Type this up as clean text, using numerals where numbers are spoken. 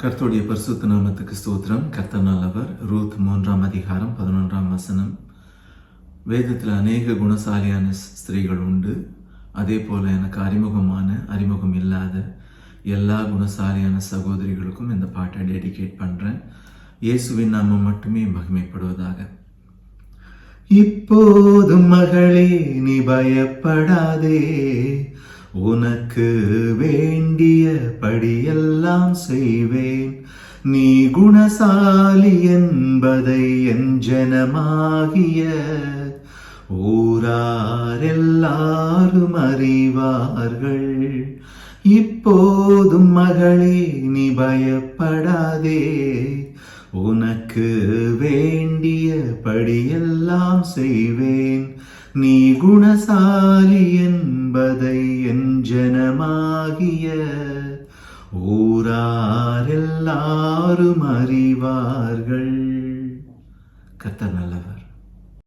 கர்த்தருடைய பரிசுத்த நாமத்துக்கு ஸ்தோத்திரம். கர்த்தர் நல்லவர். ரூத் 3ஆம் அதிகாரம் 11ஆம் வசனம். வேதத்தில் அநேக குணசாலியான ஸ்திரீகள் உண்டு, அதே போல எனக்கு அறிமுகம் இல்லாத எல்லா குணசாலியான சகோதரிகளுக்கும் இந்த பாட்டை டெடிகேட் பண்றேன். இயேசுவின் நாமம் மட்டுமே மகிமைப்படுவதாக. இப்போதும் மகளே நீ பயப்படாதே, உனக்கு வேண்டிய படியெல்லாம் செய்வேன். நீ குணசாலி என்பதை என் ஜனமாகிய ஊரார் எல்லாரும் அறிவார்கள். இப்போதும் மகளே நீ பயப்படாதே, உனக்கு வேண்டிய படியெல்லாம் செய்வேன். நீ குணசாலி என்பதை என் ஜனமாகிய ஊரார் எல்லாரும் அறிவார்கள். கர்த்தர் நல்லவர்.